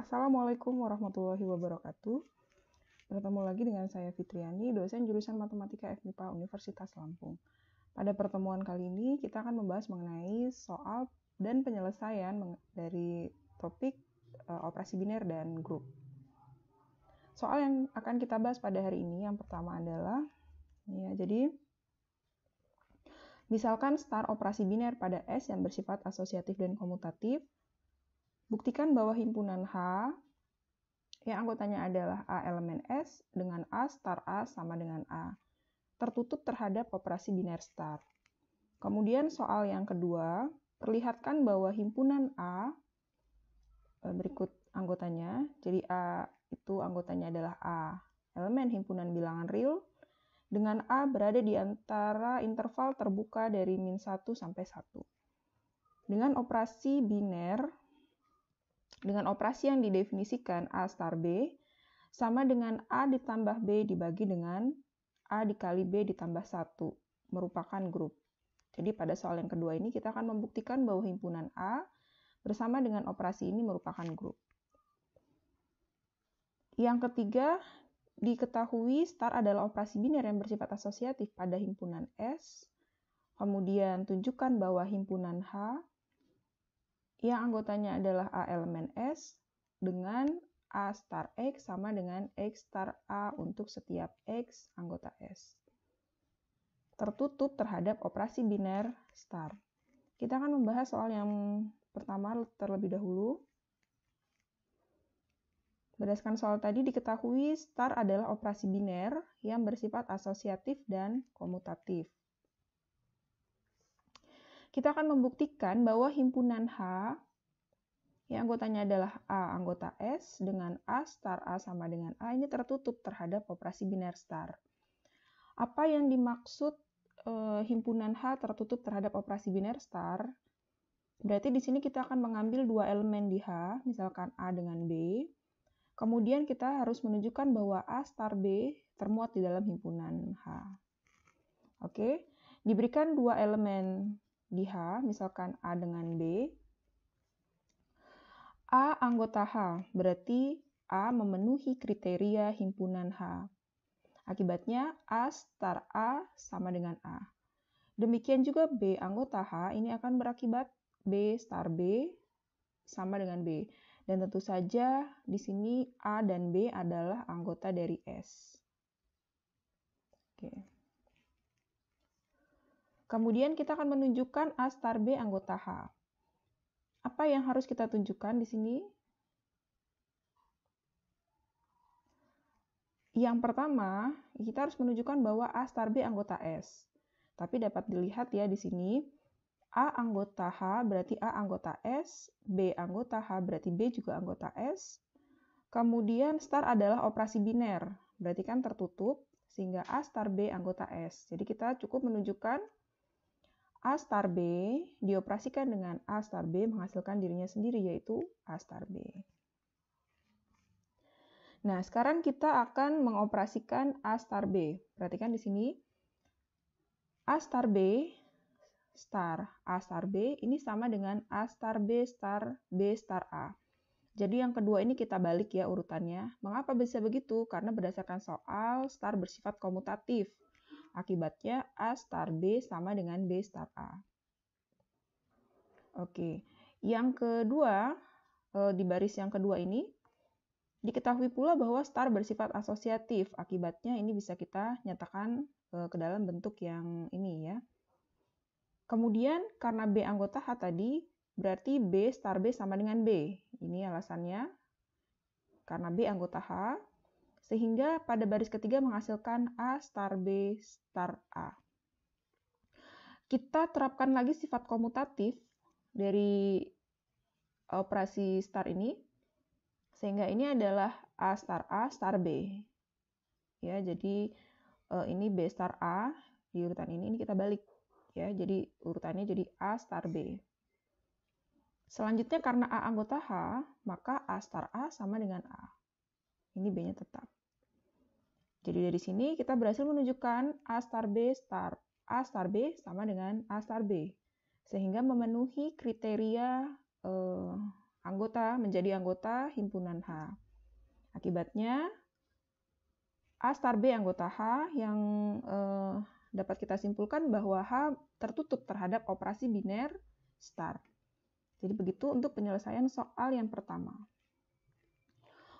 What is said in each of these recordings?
Assalamualaikum warahmatullahi wabarakatuh. Bertemu lagi dengan saya Fitriani, dosen jurusan Matematika FMIPA Universitas Lampung. Pada pertemuan kali ini kita akan membahas mengenai soal dan penyelesaian dari topik operasi biner dan grup. Soal yang akan kita bahas pada hari ini yang pertama adalah jadi misalkan star operasi biner pada S yang bersifat asosiatif dan komutatif. Buktikan bahwa himpunan H yang anggotanya adalah A elemen S dengan A star A sama dengan A tertutup terhadap operasi biner star. Kemudian soal yang kedua, perlihatkan bahwa himpunan A berikut anggotanya. Jadi A itu anggotanya adalah A elemen himpunan bilangan real dengan A berada di antara interval terbuka dari min 1 sampai 1. Dengan operasi biner, dengan operasi yang didefinisikan A star B sama dengan A ditambah B dibagi dengan A dikali B ditambah 1 merupakan grup. Jadi pada soal yang kedua ini kita akan membuktikan bahwa himpunan A bersama dengan operasi ini merupakan grup. Yang ketiga, diketahui star adalah operasi biner yang bersifat asosiatif pada himpunan S. Kemudian tunjukkan bahwa himpunan H yang anggotanya adalah A elemen S dengan A star X sama dengan X star A untuk setiap X anggota S. Tertutup terhadap operasi biner star. Kita akan membahas soal yang pertama terlebih dahulu. Berdasarkan soal tadi diketahui star adalah operasi biner yang bersifat asosiatif dan komutatif. Kita akan membuktikan bahwa himpunan H yang anggotanya adalah A anggota S dengan A star A sama dengan A ini tertutup terhadap operasi biner star. Apa yang dimaksud himpunan H tertutup terhadap operasi biner star? Berarti di sini kita akan mengambil dua elemen di H, misalkan A dengan B. Kemudian kita harus menunjukkan bahwa A star B termuat di dalam himpunan H. Oke, diberikan dua elemen di H, misalkan A dengan B. A anggota H, berarti A memenuhi kriteria himpunan H. Akibatnya A star A sama dengan A. Demikian juga B anggota H, ini akan berakibat B star B sama dengan B. Dan tentu saja di sini A dan B adalah anggota dari S. Oke. Kemudian kita akan menunjukkan A star B anggota H. Apa yang harus kita tunjukkan di sini? Yang pertama, kita harus menunjukkan bahwa A star B anggota S. Tapi dapat dilihat ya di sini, A anggota H berarti A anggota S, B anggota H berarti B juga anggota S. Kemudian star adalah operasi biner, berarti kan tertutup, sehingga A star B anggota S. Jadi kita cukup menunjukkan A star B dioperasikan dengan A star B menghasilkan dirinya sendiri, yaitu A star B. Nah, sekarang kita akan mengoperasikan A star B. Perhatikan di sini, A star B star A star B ini sama dengan A star B star A. Jadi yang kedua ini kita balik ya urutannya. Mengapa bisa begitu? Karena berdasarkan soal star bersifat komutatif. Akibatnya A star B sama dengan B star A. Oke, yang kedua, di baris yang kedua ini, diketahui pula bahwa star bersifat asosiatif. Akibatnya ini bisa kita nyatakan ke dalam bentuk yang ini ya. Kemudian karena B anggota H tadi, berarti B star B sama dengan B. Ini alasannya, karena B anggota H, sehingga pada baris ketiga menghasilkan A star B star A. Kita terapkan lagi sifat komutatif dari operasi star ini, sehingga ini adalah A star B. Ya, jadi ini B star A di urutan ini kita balik. Ya, jadi urutannya jadi A star B. Selanjutnya karena A anggota H, maka A star A sama dengan A. Ini B-nya tetap. Jadi dari sini kita berhasil menunjukkan A star B sama dengan A star B. Sehingga memenuhi kriteria menjadi anggota himpunan H. Akibatnya A star B anggota H yang dapat kita simpulkan bahwa H tertutup terhadap operasi biner star. Jadi begitu untuk penyelesaian soal yang pertama.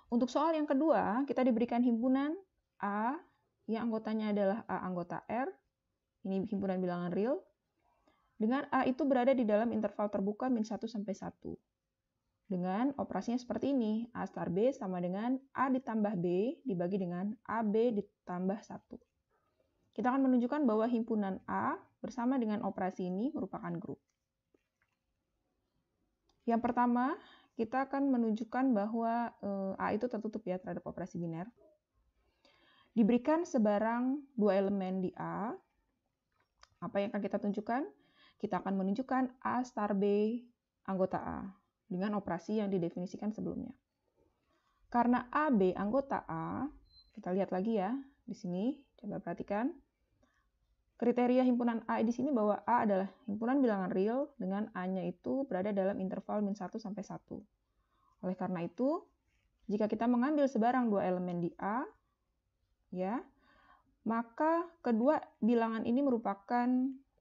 Untuk soal yang kedua, kita diberikan himpunan A yang anggotanya adalah A anggota R. Ini himpunan bilangan real. Dengan A itu berada di dalam interval terbuka min 1 sampai 1. Dengan operasinya seperti ini, A star B sama dengan A ditambah B dibagi dengan AB ditambah 1. Kita akan menunjukkan bahwa himpunan A bersama dengan operasi ini merupakan grup. Yang pertama, kita akan menunjukkan bahwa A itu tertutup ya terhadap operasi biner. Diberikan sebarang 2 elemen di A. Apa yang akan kita tunjukkan? Kita akan menunjukkan A star B anggota A dengan operasi yang didefinisikan sebelumnya. Karena AB anggota A, kita lihat lagi ya di sini, coba perhatikan. Kriteria himpunan A di sini bahwa A adalah himpunan bilangan real dengan A-nya itu berada dalam interval min 1 sampai 1. Oleh karena itu, jika kita mengambil sebarang 2 elemen di A, ya, maka kedua bilangan ini merupakan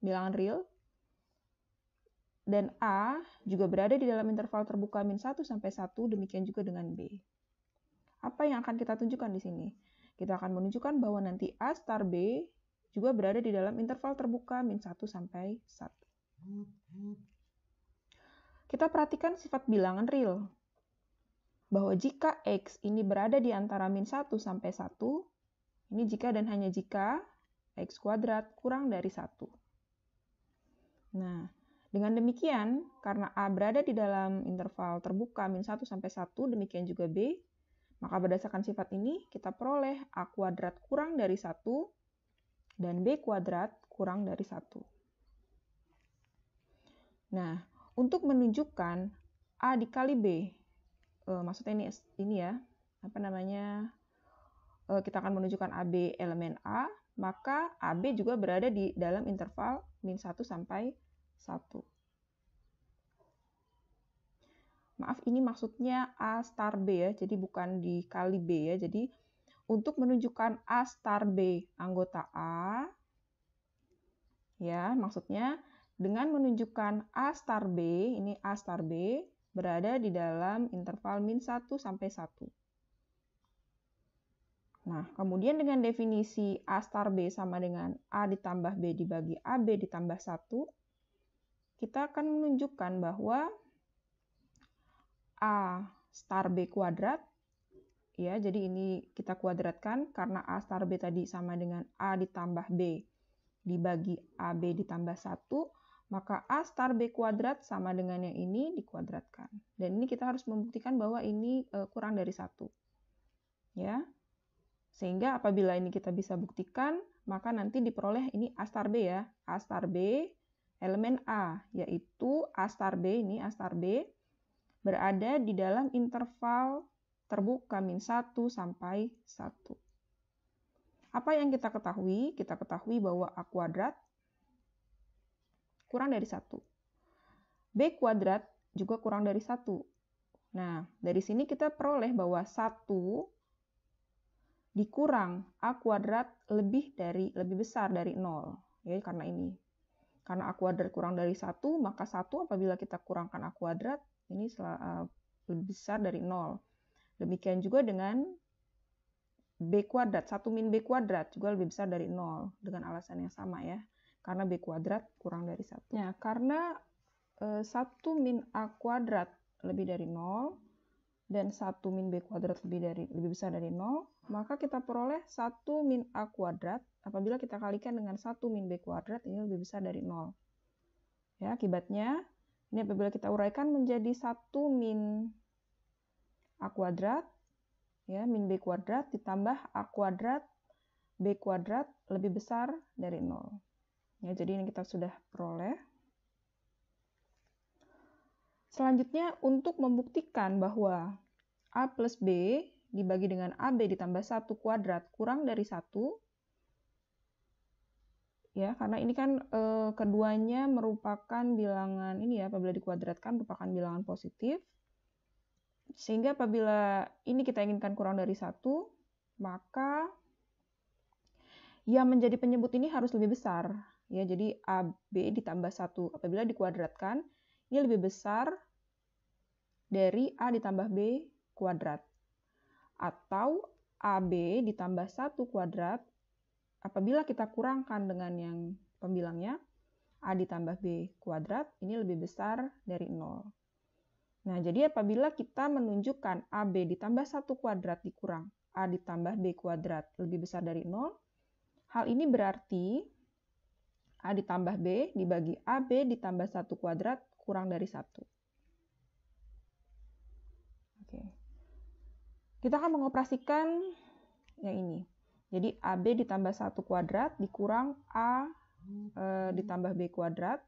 bilangan real dan A juga berada di dalam interval terbuka min 1 sampai 1, demikian juga dengan B. Apa yang akan kita tunjukkan di sini? Kita akan menunjukkan bahwa nanti A star B juga berada di dalam interval terbuka min 1 sampai 1. Kita perhatikan sifat bilangan real. Bahwa jika X ini berada di antara min 1 sampai 1, ini jika dan hanya jika X kuadrat kurang dari 1. Nah, dengan demikian, karena A berada di dalam interval terbuka min 1 sampai 1, demikian juga B, maka berdasarkan sifat ini, kita peroleh A kuadrat kurang dari 1 dan B kuadrat kurang dari 1. Nah, untuk menunjukkan A dikali B, maksudnya ini ya, kita akan menunjukkan AB elemen A, maka AB juga berada di dalam interval min 1 sampai 1. Maaf, ini maksudnya A star B ya, jadi bukan dikali B ya. Jadi untuk menunjukkan A star B anggota A, ya maksudnya dengan menunjukkan A star B, ini A star B berada di dalam interval min 1 sampai 1. Nah, kemudian dengan definisi A star B sama dengan A ditambah B dibagi AB ditambah 1, kita akan menunjukkan bahwa A star B kuadrat, ya, jadi ini kita kuadratkan karena A star B tadi sama dengan A ditambah B dibagi AB ditambah 1, maka A star B kuadrat sama dengan yang ini dikuadratkan. Dan ini kita harus membuktikan bahwa ini kurang dari 1. Ya. Sehingga apabila ini kita bisa buktikan, maka nanti diperoleh ini A star B ya. A star B elemen A, yaitu A star B, ini A star B, berada di dalam interval terbuka min 1 sampai 1. Apa yang kita ketahui? Kita ketahui bahwa A kuadrat kurang dari 1. B kuadrat juga kurang dari 1. Nah, dari sini kita peroleh bahwa 1 dikurang A kuadrat lebih besar dari 0. Ya, karena ini. Karena A kuadrat kurang dari 1, maka 1 apabila kita kurangkan A kuadrat, ini lebih besar dari 0. Demikian juga dengan B kuadrat, 1 min B kuadrat juga lebih besar dari 0. Dengan alasan yang sama ya. Karena B kuadrat kurang dari 1. Nah, karena 1 min A kuadrat lebih dari 0, dan 1 min B kuadrat lebih besar dari 0, maka kita peroleh 1 min A kuadrat apabila kita kalikan dengan 1 min B kuadrat ini lebih besar dari 0. Ya, akibatnya ini apabila kita uraikan menjadi 1 min A kuadrat, ya, min B kuadrat ditambah A kuadrat B kuadrat lebih besar dari 0. Ya, jadi ini kita sudah peroleh. Selanjutnya, untuk membuktikan bahwa A plus B dibagi dengan AB ditambah 1 kuadrat kurang dari 1, ya, karena ini kan keduanya merupakan bilangan ini ya, apabila dikuadratkan merupakan bilangan positif. Sehingga apabila ini kita inginkan kurang dari 1, maka yang menjadi penyebut ini harus lebih besar. Ya, jadi AB ditambah 1. Apabila dikuadratkan, ini lebih besar dari A ditambah B kuadrat. Atau AB ditambah 1 kuadrat, apabila kita kurangkan dengan yang pembilangnya, A ditambah B kuadrat, ini lebih besar dari 0. Nah, jadi apabila kita menunjukkan AB ditambah 1 kuadrat dikurang A ditambah B kuadrat lebih besar dari 0, hal ini berarti A ditambah B dibagi AB ditambah 1 kuadrat kurang dari 1. Oke. Kita akan mengoperasikan yang ini. Jadi AB ditambah 1 kuadrat dikurang A ditambah B kuadrat.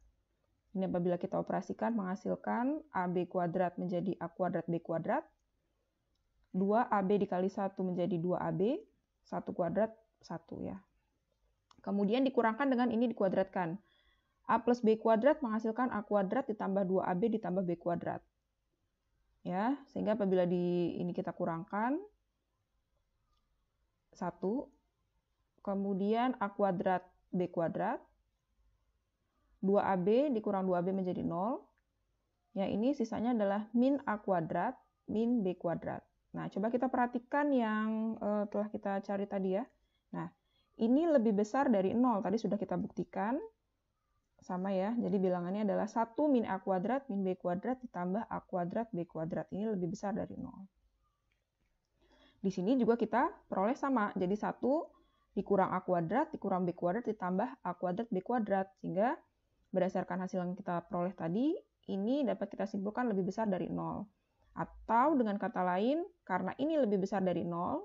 Ini apabila kita operasikan menghasilkan AB kuadrat menjadi A kuadrat B kuadrat. 2AB dikali 1 menjadi 2AB. 1 kuadrat 1 ya. Kemudian dikurangkan dengan ini dikuadratkan. A plus B kuadrat menghasilkan A kuadrat ditambah 2AB ditambah B kuadrat. Ya, sehingga apabila ini kita kurangkan 1, kemudian A kuadrat B kuadrat, 2AB dikurang 2AB menjadi 0. Ya, ini sisanya adalah min A kuadrat, min B kuadrat. Nah, coba kita perhatikan yang telah kita cari tadi ya. Nah, ini lebih besar dari 0. Tadi sudah kita buktikan. Sama ya, jadi bilangannya adalah 1 min A kuadrat, min B kuadrat, ditambah A kuadrat, B kuadrat. Ini lebih besar dari 0. Di sini juga kita peroleh sama. Jadi 1 dikurang A kuadrat, dikurang B kuadrat, ditambah A kuadrat, B kuadrat. Sehingga berdasarkan hasil yang kita peroleh tadi, ini dapat kita simpulkan lebih besar dari 0. Atau dengan kata lain, karena ini lebih besar dari 0,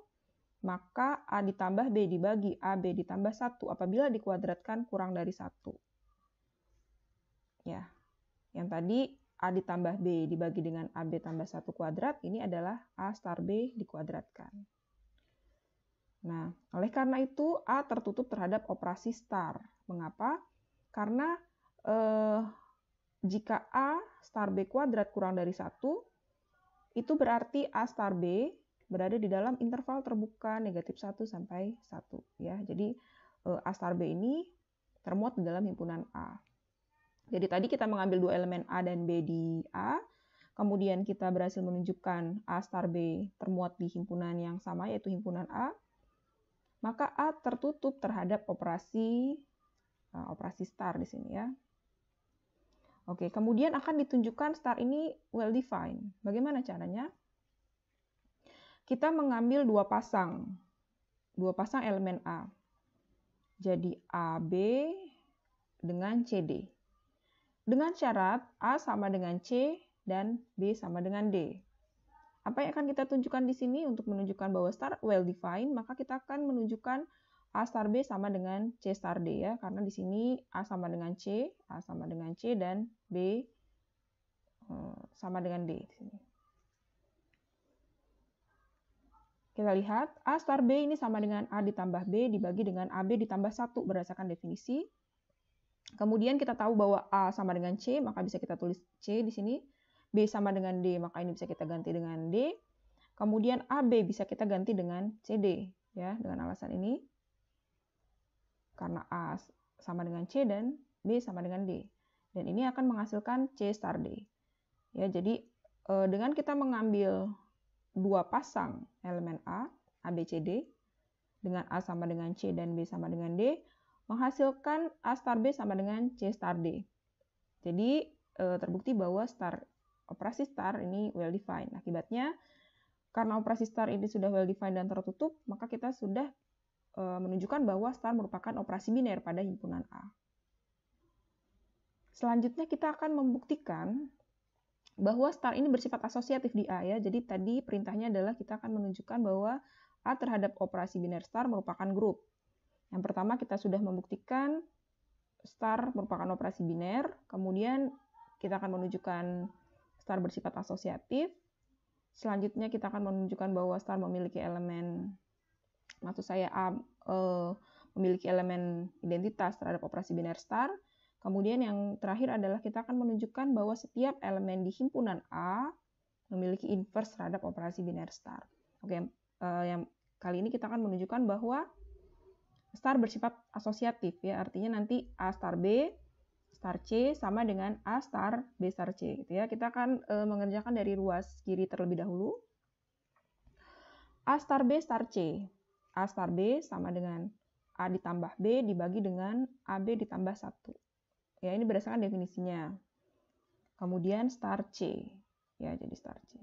maka A ditambah B dibagi AB ditambah 1 apabila dikuadratkan kurang dari 1. Ya, yang tadi A ditambah B dibagi dengan AB tambah 1 kuadrat, ini adalah A star B dikuadratkan. Nah, oleh karena itu A tertutup terhadap operasi star. Mengapa? Karena jika A star B kuadrat kurang dari 1, itu berarti A star B berada di dalam interval terbuka negatif 1 sampai 1. Ya, jadi A star B ini termuat di dalam himpunan A. Jadi tadi kita mengambil 2 elemen A dan B di A, kemudian kita berhasil menunjukkan A star B termuat di himpunan yang sama, yaitu himpunan A, maka A tertutup terhadap operasi star di sini ya. Oke, kemudian akan ditunjukkan star ini well defined. Bagaimana caranya? Kita mengambil dua pasang elemen A. Jadi AB dengan CD. Dengan syarat A sama dengan C dan B sama dengan D. Apa yang akan kita tunjukkan di sini untuk menunjukkan bahwa star well defined, maka kita akan menunjukkan A star B sama dengan C star D ya, karena di sini A sama dengan C, A sama dengan C, dan B sama dengan D di sini. Kita lihat A star B ini sama dengan A ditambah B dibagi dengan AB ditambah 1 berdasarkan definisi. Kemudian kita tahu bahwa A sama dengan C, maka bisa kita tulis C di sini. B sama dengan D, maka ini bisa kita ganti dengan D. Kemudian AB bisa kita ganti dengan CD ya, dengan alasan ini. Karena A sama dengan C dan B sama dengan D. Dan ini akan menghasilkan C star D. Ya, jadi dengan kita mengambil dua pasang elemen A, B, C, D, dengan A sama dengan C dan B sama dengan D, menghasilkan A star B sama dengan C star D. Jadi terbukti bahwa operasi star ini well defined. Akibatnya, karena operasi star ini sudah well defined dan tertutup, maka kita sudah menunjukkan bahwa star merupakan operasi biner pada himpunan A. Selanjutnya kita akan membuktikan bahwa star ini bersifat asosiatif di A ya. Jadi tadi perintahnya adalah kita akan menunjukkan bahwa A terhadap operasi biner star merupakan grup. Yang pertama kita sudah membuktikan star merupakan operasi biner, kemudian kita akan menunjukkan star bersifat asosiatif. Selanjutnya kita akan menunjukkan bahwa star memiliki elemen, maksud saya A memiliki elemen identitas terhadap operasi biner star. Kemudian yang terakhir adalah kita akan menunjukkan bahwa setiap elemen di himpunan A memiliki inverse terhadap operasi biner star. Oke, yang kali ini kita akan menunjukkan bahwa star bersifat asosiatif ya, artinya nanti A star B star C sama dengan A star B star C gitu ya. Kita akan mengerjakan dari ruas kiri terlebih dahulu. A star B star C. A star B sama dengan A ditambah B dibagi dengan AB ditambah 1. Ya, ini berdasarkan definisinya. Kemudian star C. Ya, jadi star C.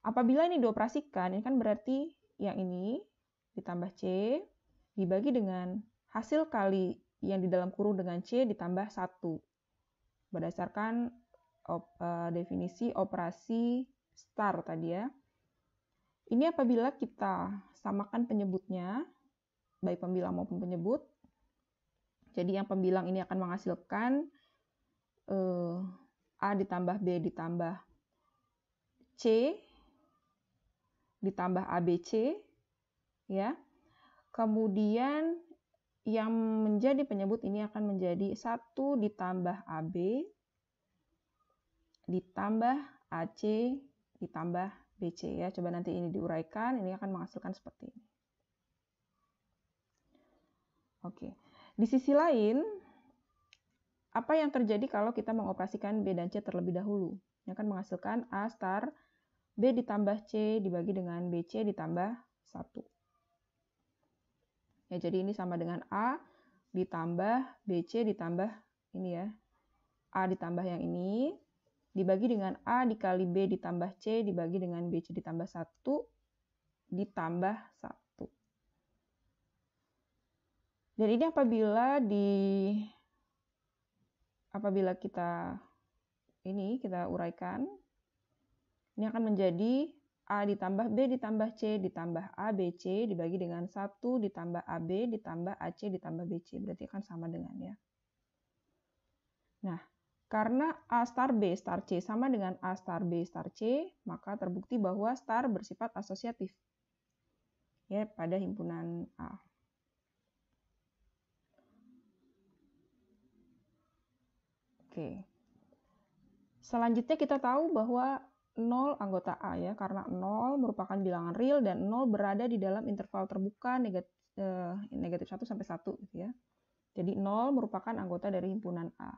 Apabila ini dioperasikan, ini kan berarti yang ini ditambah C dibagi dengan hasil kali yang di dalam kurung dengan C ditambah 1. Berdasarkan definisi operasi star tadi ya. Ini apabila kita samakan penyebutnya, baik pembilang maupun penyebut. Jadi yang pembilang ini akan menghasilkan A ditambah B ditambah C ditambah ABC ya. Kemudian yang menjadi penyebut ini akan menjadi 1 ditambah AB ditambah AC ditambah BC ya. Coba nanti ini diuraikan, ini akan menghasilkan seperti ini. Oke. Di sisi lain, apa yang terjadi kalau kita mengoperasikan B dan C terlebih dahulu? Ini akan menghasilkan A star B ditambah C dibagi dengan BC ditambah 1. Ya, jadi ini sama dengan A ditambah BC ditambah ini ya. A ditambah yang ini dibagi dengan A dikali B ditambah C dibagi dengan BC ditambah 1 ditambah 1. Dan ini apabila kita uraikan, ini akan menjadi A ditambah B ditambah C ditambah ABC dibagi dengan 1 ditambah AB ditambah AC ditambah BC. Berarti akan sama dengan ya. Nah, karena A star B star C sama dengan A star B star C, maka terbukti bahwa star bersifat asosiatif ya pada himpunan A. Oke. Selanjutnya kita tahu bahwa 0 anggota A ya, karena 0 merupakan bilangan real dan 0 berada di dalam interval terbuka negatif 1 sampai 1 gitu ya. Jadi 0 merupakan anggota dari himpunan A.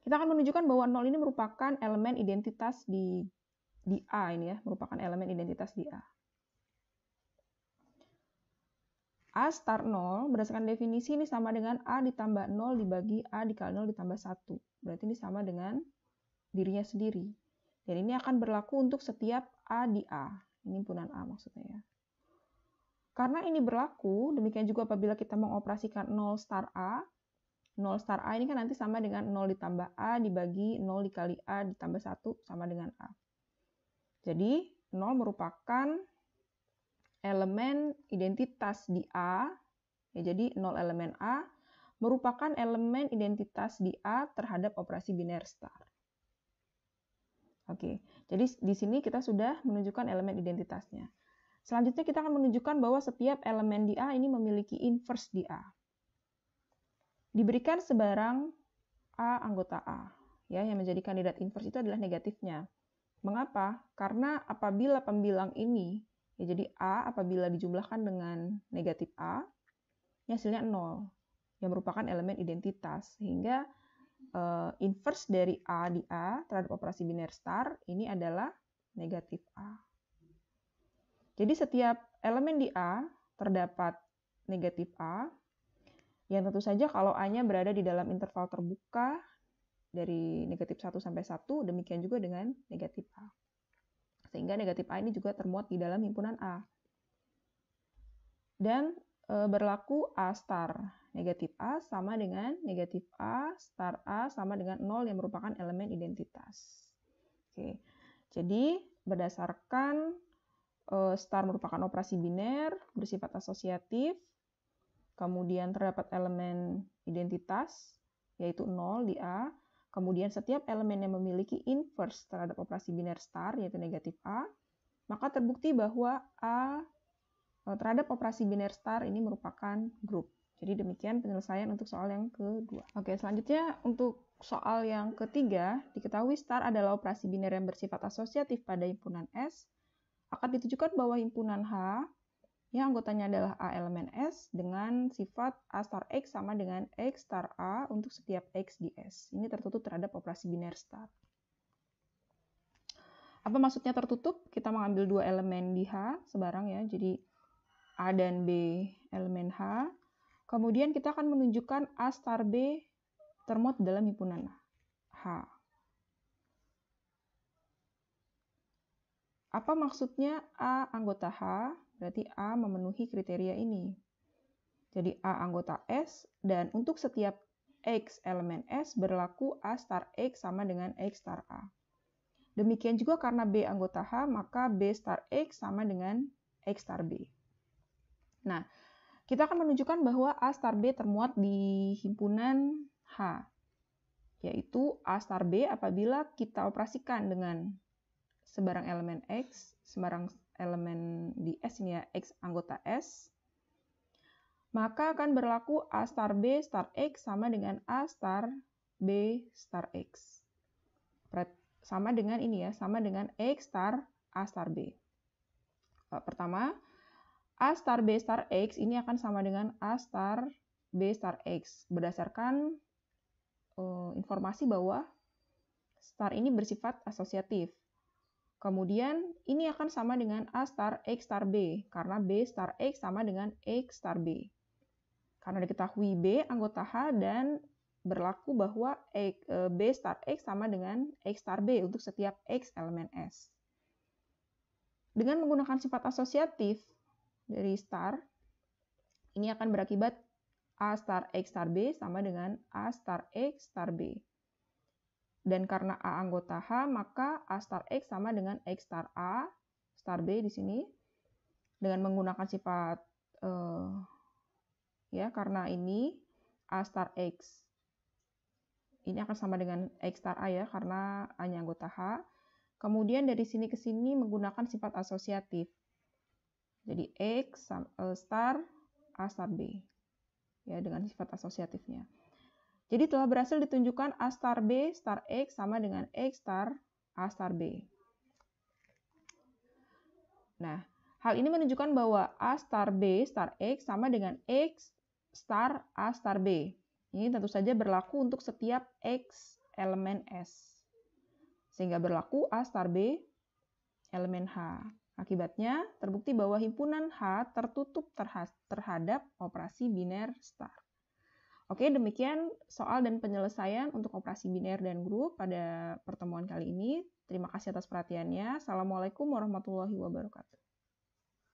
Kita akan menunjukkan bahwa 0 ini merupakan elemen identitas di A ini ya, merupakan elemen identitas di A. A star 0 berdasarkan definisi ini sama dengan A ditambah 0 dibagi A dikali 0 ditambah 1. Berarti ini sama dengan dirinya sendiri. Dan ini akan berlaku untuk setiap A di A. Ini himpunan A maksudnya ya. Karena ini berlaku, demikian juga apabila kita mengoperasikan 0 star A. 0 star A ini kan nanti sama dengan 0 ditambah A dibagi 0 dikali A ditambah 1 sama dengan A. Jadi 0 merupakan elemen identitas di A. Ya, jadi 0 elemen A merupakan elemen identitas di A terhadap operasi biner star. Oke, jadi di sini kita sudah menunjukkan elemen identitasnya. Selanjutnya kita akan menunjukkan bahwa setiap elemen di A ini memiliki inverse di A. Diberikan sebarang A anggota A, ya, yang menjadi kandidat inverse itu adalah negatifnya. Mengapa? Karena apabila pembilang ini, ya jadi A apabila dijumlahkan dengan negatif A, ini hasilnya 0, yang merupakan elemen identitas. Sehingga inverse dari A di A terhadap operasi biner star ini adalah negatif A. Jadi setiap elemen di A terdapat negatif A, yang tentu saja kalau A-nya berada di dalam interval terbuka dari negatif 1 sampai 1, demikian juga dengan negatif A. Sehingga negatif A ini juga termuat di dalam himpunan A. Dan berlaku A star negatif A sama dengan negatif A star A sama dengan 0 yang merupakan elemen identitas. Oke, jadi berdasarkan star merupakan operasi biner bersifat asosiatif, kemudian terdapat elemen identitas yaitu 0 di A, kemudian setiap elemen yang memiliki inverse terhadap operasi biner star yaitu negatif A, maka terbukti bahwa A terhadap operasi biner star ini merupakan grup. Jadi demikian penyelesaian untuk soal yang kedua. Oke, selanjutnya untuk soal yang ketiga, diketahui star adalah operasi biner yang bersifat asosiatif pada himpunan S. Akan ditunjukkan bahwa himpunan H yang anggotanya adalah A elemen S dengan sifat A star X sama dengan X star A untuk setiap X di S. Ini tertutup terhadap operasi biner star. Apa maksudnya tertutup? Kita mengambil dua elemen di H sebarang ya, jadi A dan B elemen H. Kemudian kita akan menunjukkan A star B termuat dalam himpunan H. Apa maksudnya A anggota H? Berarti A memenuhi kriteria ini. Jadi A anggota S, dan untuk setiap X elemen S berlaku A star X sama dengan X star A. Demikian juga karena B anggota H, maka B star X sama dengan X star B. Nah, kita akan menunjukkan bahwa A star B termuat di himpunan H, yaitu A star B apabila kita operasikan dengan sebarang elemen X, sebarang elemen di S ini ya, X anggota S, maka akan berlaku A star B star X sama dengan A star B star X. Sama dengan ini ya, sama dengan X star A star B. Pertama, A star B star X ini akan sama dengan A star B star X berdasarkan informasi bahwa star ini bersifat asosiatif. Kemudian ini akan sama dengan A star X star B karena B star X sama dengan X star B. Karena diketahui B anggota H dan berlaku bahwa B star X sama dengan X star B untuk setiap X elemen S. Dengan menggunakan sifat asosiatif dari star, ini akan berakibat A star X star B sama dengan A star X star B. Dan karena A anggota H, maka A star X sama dengan X star A star B di sini. Dengan menggunakan sifat, karena ini A star X ini akan sama dengan X star A ya, karena A-nya anggota H. Kemudian dari sini ke sini menggunakan sifat asosiatif. Jadi X star A star B. Ya, dengan sifat asosiatifnya. Jadi telah berhasil ditunjukkan A star B star X sama dengan X star A star B. Nah, hal ini menunjukkan bahwa A star B star X sama dengan X star A star B. Ini tentu saja berlaku untuk setiap X elemen S. Sehingga berlaku A star B elemen H. Akibatnya, terbukti bahwa himpunan H tertutup terhadap operasi biner star. Oke, demikian soal dan penyelesaian untuk operasi biner dan grup pada pertemuan kali ini. Terima kasih atas perhatiannya. Assalamualaikum warahmatullahi wabarakatuh.